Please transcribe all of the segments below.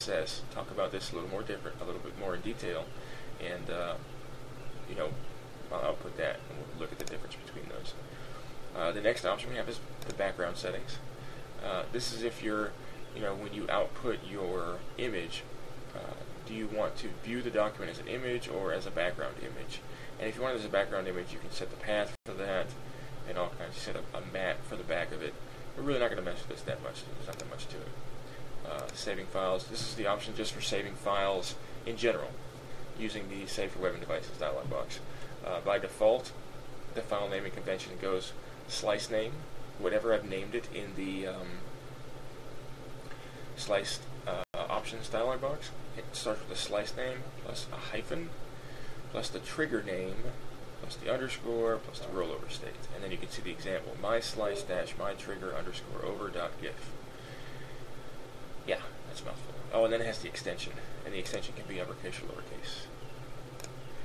CSS talk about this a little bit more in detail, and you know, I'll output that, and we'll look at the difference between those. The next option we have is the background settings. This is if you're, when you output your image, do you want to view the document as an image or as a background image? And if you want it as a background image, you can set the path for that and all kinds. You set a mat for the back of it. We're really not going to mess with this that much. There's not that much to it. Saving files. This is the option just for saving files in general, using the Save for Web and Devices dialog box. By default, the file naming convention goes slice name, whatever I've named it in the sliced options dialog box. It starts with a slice name plus a hyphen plus the trigger name plus the underscore plus the rollover state, and then you can see the example: my slice dash my trigger underscore over dot gif. Yeah, that's a mouthful. Oh, and then it has the extension, and the extension can be uppercase or lowercase.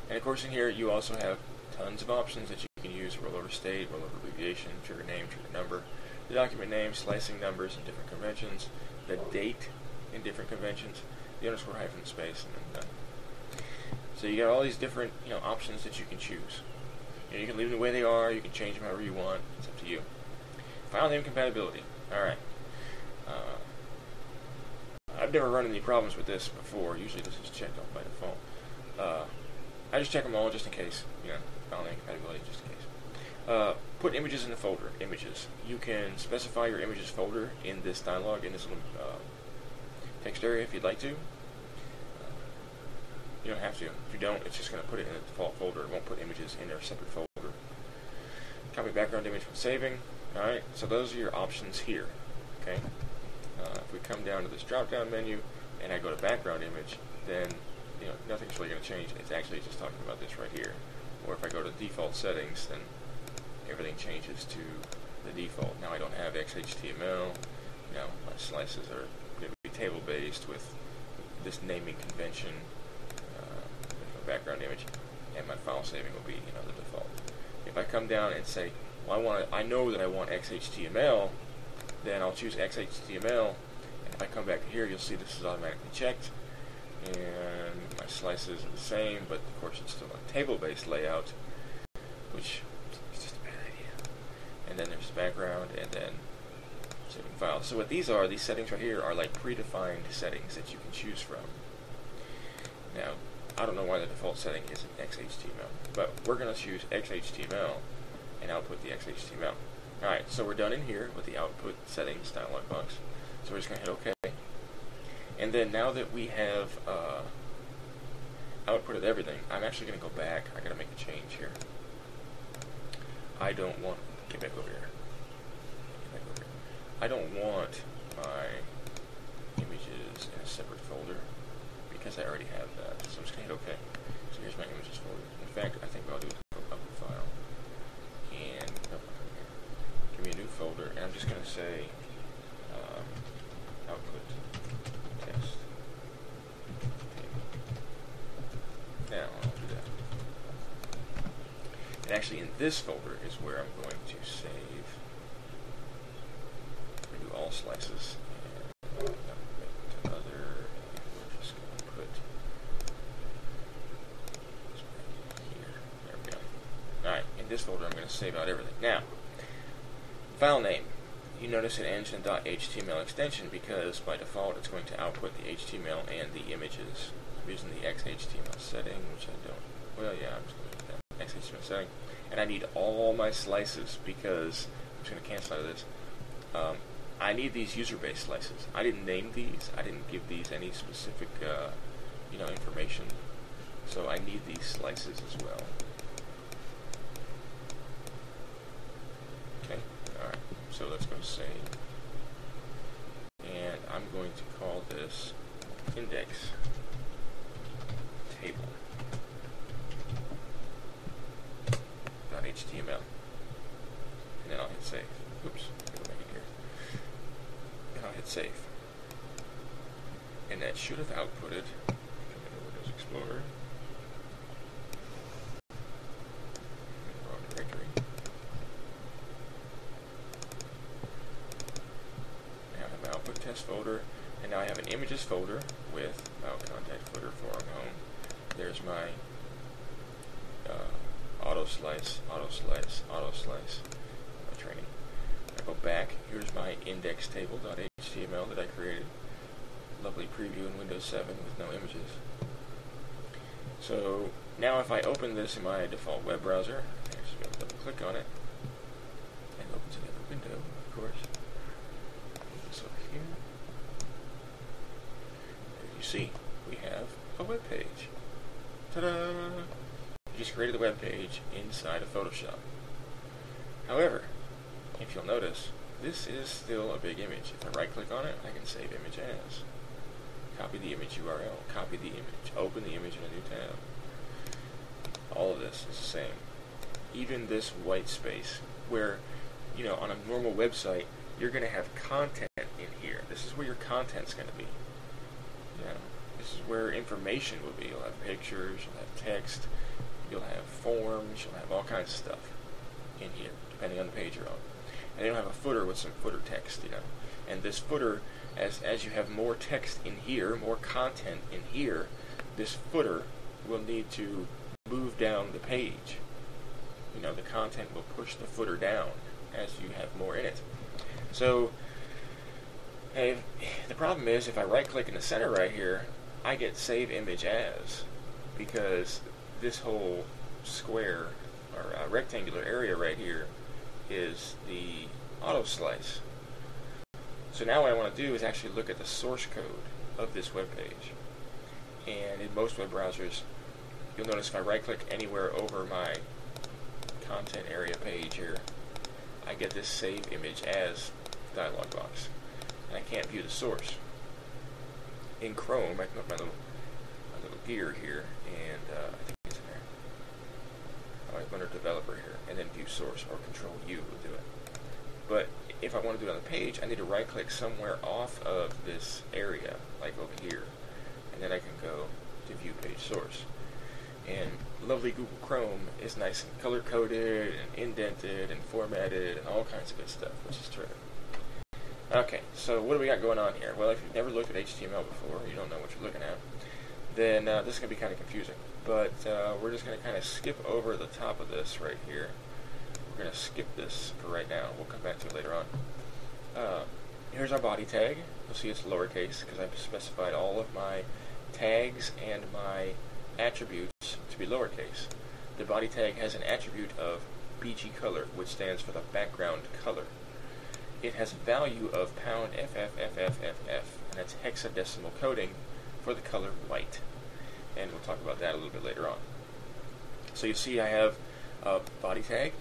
And of course, in here you also have tons of options that you can use: rollover state, rollover abbreviation, trigger name, trigger number, the document name, slicing numbers in different conventions, the date in different conventions, the underscore hyphen space, and then done. So you got all these different options that you can choose. You can leave them the way they are. You can change them however you want. It's up to you. File name compatibility. All right. I've never run into any problems with this before. Usually this is checked off by default. I just check them all just in case. File name compatibility just in case. Put images in the folder. Images. You can specify your images folder in this dialog, in this little text area if you'd like to. You don't have to. If you don't, it's just going to put it in the default folder. It won't put images in their separate folder. Copy background image when saving. Alright, so those are your options here. Okay. If we come down to this drop-down menu and I go to background image, then nothing's really going to change. It's actually just talking about this right here. Or if I go to default settings, then everything changes to the default. Now I don't have XHTML. My slices are going to be table-based with this naming convention, background image, and my file saving will be the default. If I come down and say, well, I know that I want XHTML, then I'll choose XHTML, and if I come back here, you'll see this is automatically checked, and my slices are the same, but of course it's still a table-based layout, which is just a bad idea. And then there's background, and then saving files. So what these settings right here are like predefined settings that you can choose from. Now, I don't know why the default setting isn't XHTML, but we're going to choose XHTML and output the XHTML. Alright, so we're done in here with the output settings dialog box. So we're just going to hit OK. And then now that we have outputted everything, I'm actually going to go back. I got to make a change here. I don't want, get back over here. I don't want my images in a separate folder, because I already have that. So I'm just going to hit OK. So here's my images folder. In fact, I think what I'll do is go up the file and give me a new folder, and I'm just going to say output test table. Now I'll do that. And actually in this folder is where I'm going to save. We do all slices. In this folder, I'm going to save out everything. Now, file name. You notice it ends in .html extension because by default it's going to output the HTML and the images. I'm using the XHTML setting, which I don't. Well, yeah, I'm just going to do that XHTML setting, and I need all my slices because I'm just going to cancel out of this. I need these user-based slices. I didn't name these. I didn't give these any specific, information. So I need these slices as well. So let's go save, and I'm going to call this index table .html, and then I'll hit save. Oops, go back in here, and I'll hit save, and that should have outputted. Come into Windows Explorer. Wrong directory. Test folder, And now I have an images folder with about contact footer, forum, home. There's my auto slice, my training. I go back, here's my index table.html that I created. Lovely preview in Windows 7 with no images. So now if I open this in my default web browser, I can actually double click on it, and it opens another window, of course. Move this over here. As you see, we have a web page. Ta-da! We just created the web page inside of Photoshop. However, if you'll notice, this is still a big image. If I right click on it, I can save image as. Copy the image URL, copy the image, open the image in a new tab. All of this is the same. Even this white space, where, you know, on a normal website, you're going to have content in here. This is where your content's going to be. You know, this is where information will be. You'll have pictures, you'll have text, you'll have forms, you'll have all kinds of stuff in here, depending on the page you're on. And you'll have a footer with some footer text, you know. And this footer, as you have more text in here, more content in here, this footer will need to move down the page. You know, the content will push the footer down as you have more in it. So, the problem is, if I right-click in the center right here, I get Save Image As, because this whole square, or rectangular area right here, is the auto slice. So now what I want to do is actually look at the source code of this web page. And in most web browsers, you'll notice if I right click anywhere over my content area page here, I get this Save Image As dialog box. And I can't view the source. In Chrome, I can put my little gear here, and I think it's in there. I go under Developer here, and then View Source, or Control U will do it. But if I want to do it on the page, I need to right click somewhere off of this area, like over here, and then I can go to View Page Source. And lovely Google Chrome is nice and color coded and indented and formatted and all kinds of good stuff, which is terrific. Okay, so what do we got going on here? Well, if you've never looked at HTML before, you don't know what you're looking at, then this is going to be kind of confusing. But we're just going to kind of skip over the top of this right here. We're going to skip this for right now. We'll come back to it later on. Here's our body tag. You'll see it's lowercase because I've specified all of my tags and my attributes to be lowercase. The body tag has an attribute of BG color, which stands for the background color. It has a value of #FFFFFF, and that's hexadecimal coding for the color white. And we'll talk about that a little bit later on. So you see I have a body tag,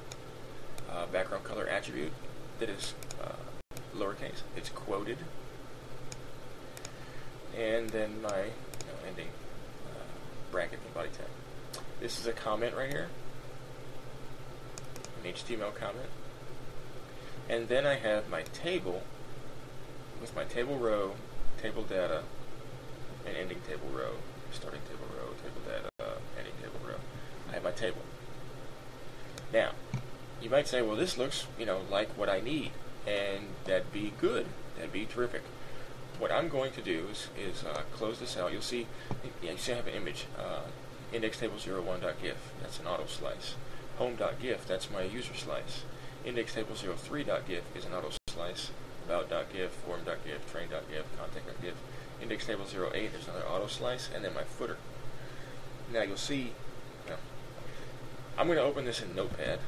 background color attribute that is lowercase. It's quoted. And then my ending bracket and body tag. This is a comment right here, an HTML comment. And then I have my table with my table row, table data, and ending table row, starting table row, table data, ending table row. I have my table. Now, you might say, well, this looks, like what I need, and that'd be good. That'd be terrific. What I'm going to do is close this out. You'll see, you see I have an image, indextable01.gif. That's an auto slice. Home.gif. That's my user slice. Indextable03.gif is an auto slice. About.gif, form.gif, train.gif, contact.gif. Indextable08 is another auto slice, and then my footer. Now you'll see, I'm going to open this in Notepad.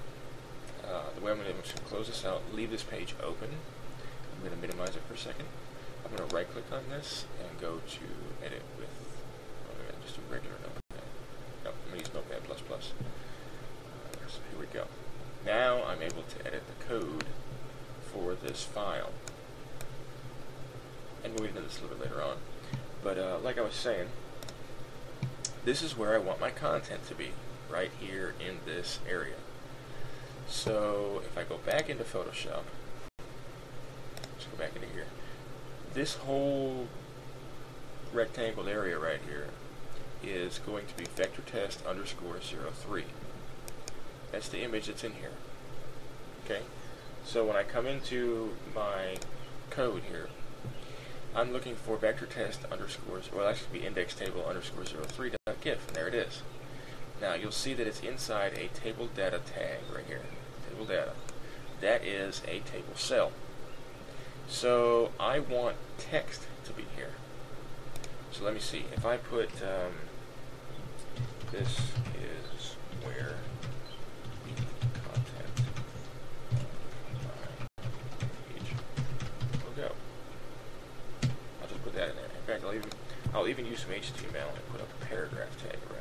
The way I'm going to close this out, leave this page open. I'm going to minimize it for a second. I'm going to right click on this and go to edit with just a regular Notepad. No, I'm going to use Notepad++. So here we go. Now I'm able to edit the code for this file. And we'll get into this a little bit later on. But like I was saying, this is where I want my content to be, right here in this area. So if I go back into Photoshop, let's go back into here. This whole rectangle area right here is going to be vector test _03. That's the image that's in here. Okay? So when I come into my code here, I'm looking for vector test underscores, well, actually be index table underscore 03.gif, and there it is. Now you'll see that it's inside a table data tag right here. Table data. That is a table cell. So I want text to be here. So let me see. If I put this is where the content of my page will go. I'll just put that in there. In fact, I'll even use some HTML and put up a paragraph tag right